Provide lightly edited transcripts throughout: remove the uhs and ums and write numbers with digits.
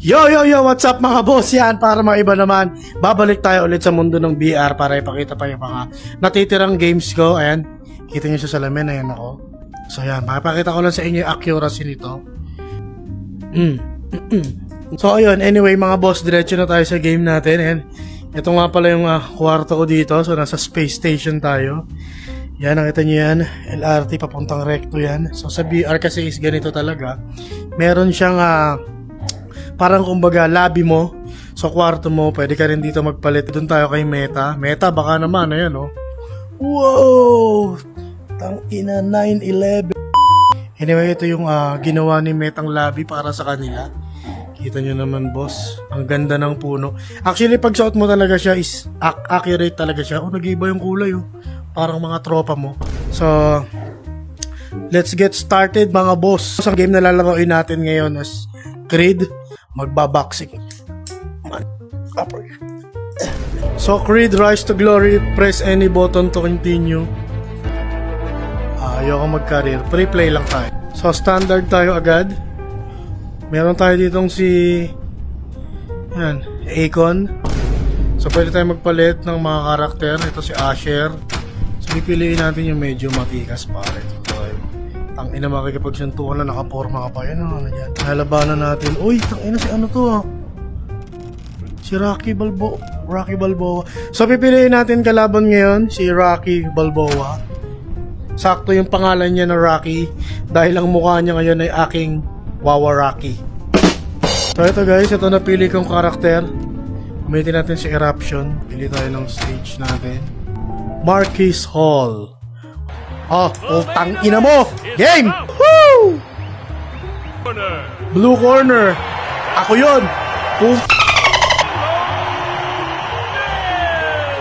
Yo, what's up mga boss yan? Para maiba naman, babalik tayo ulit sa mundo ng VR para ipakita pa yung mga natitirang games ko. Ayan, kita nyo sa salamin, ayan ako. So ayan, makipakita ko lang sa inyo yung accuracy nito. So ayun, anyway mga boss, diretso na tayo sa game natin. Ayan, ito nga pala yung kwarto ko dito. So nasa space station tayo. Yan, nakita nyo yan, LRT papuntang recto yan. So sa VR kasi is ganito talaga. Meron siyang parang kumbaga lobby mo sa kwarto mo, pwede ka rin dito magpalit. Doon tayo kay Meta. Meta baka naman, ayan oh. Wow! Tangina 911. Anyway, ito yung ginawa ni Metang lobby para sa kanila. Kita nyo naman boss, ang ganda ng puno. Actually pag suot mo talaga siya is accurate talaga siya. Oh, nag-iba yung kulay oh. Parang mga tropa mo. So let's get started mga boss. Ang game na lalaroin natin ngayon is Creed. Magbaboxing. So Creed Rise to Glory, press any button to continue. Ayoko mag-career, pre-play lang tayo. So standard tayo agad. Meron tayo ditong si yan, Akon. So pwede tayo magpalit ng mga karakter. Ito si Asher. So pipiliin natin yung medyo matikas pare. Tangina, makikipagsuntukan na, nakaporma ka pa. Yan ano dyan. Nalabanan natin. Uy, tangina si ano to si Rocky Balboa. So pipiliin natin kalaban ngayon si Rocky Balboa. Sakto yung pangalan niya na Rocky dahil ang mukha niya ngayon ay aking Wawa Rocky. So ito guys, ito napili kong karakter. Gamitin natin si Eruption. Pili tayo ng stage natin. Marquis Hall. Utang ina mo! Game! Woo! Blue corner! Ako yun!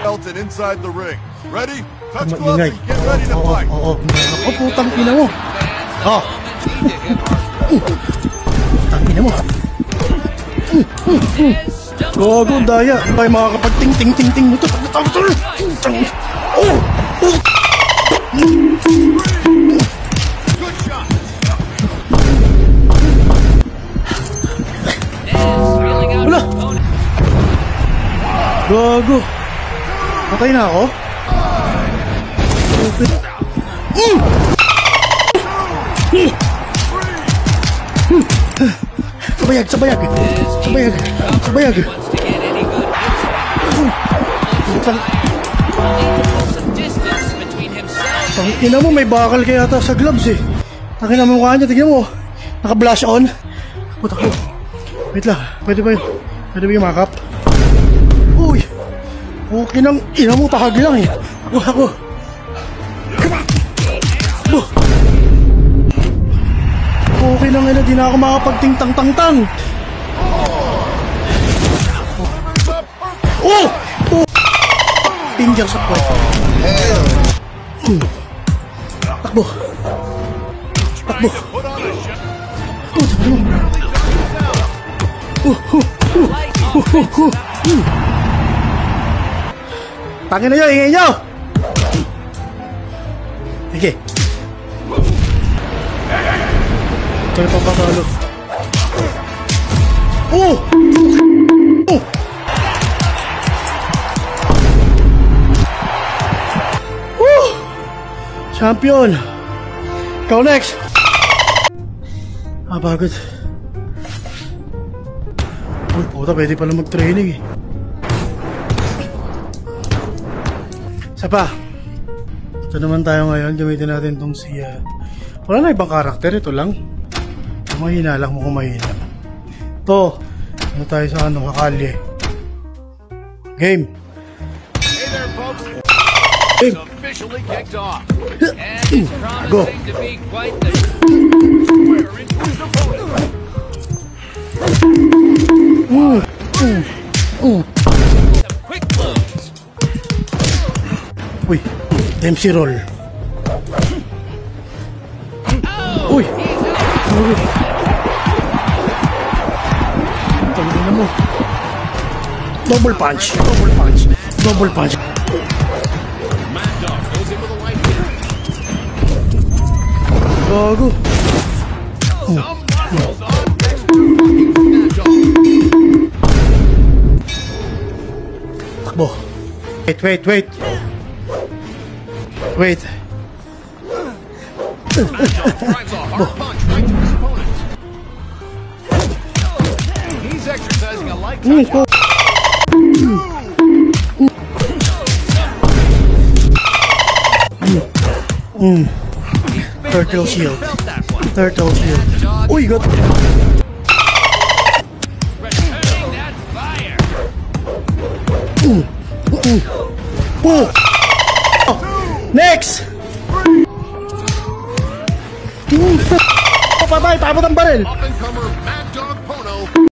Belton inside the ring. Ready? Touch gloves and get ready to fight. Ako putang ina mo! Putang ina mo! Gogo, daya! Ay makakapag-ting-ting-ting-ting mo ito! Wala! Gago! Patay na ako? Sabayag! Tangina mo, may bakal kaya ata sa gloves eh. Tangina mo mukha niya, tignan mo. Naka-blush on. Puta ko. Wait lang, pwede ba yung makap? Uy! Okay nang ina mo, tahag lang eh. Ako. Okay nang ina, di na ako makapagting-tang-tang-tang. Oh! Danger sa kwet. Takbo. Tangin na nyo, ingay nyo! Sige. Kaya pa patalo. Champion! Ikaw next! Pagod. Uy, puta, pwede pala mag-training eh. Isa pa. Ito naman tayo ngayon. Gamitin natin itong si... wala na ibang karakter. Ito lang. Mahina lang mo kung mahina. Ito. Ano tayo sa kakalye. Game. Hey there, folks. Game. Officially kicked off. And it's promising to be quite the Square into his opponent. some quick blows. Uy, Dempsey roll. Uy. Tangina mo. Double punch. Gago. Takbo. Wait. Wait. Drives a hard punch right to his opponent. He's exercising a light touch. Turtle shield. Felt that one. Turtle shield. Uy, got... Returning that fire. Next! Patay, tapos ang baril! Up and comer Mad Dog Pony.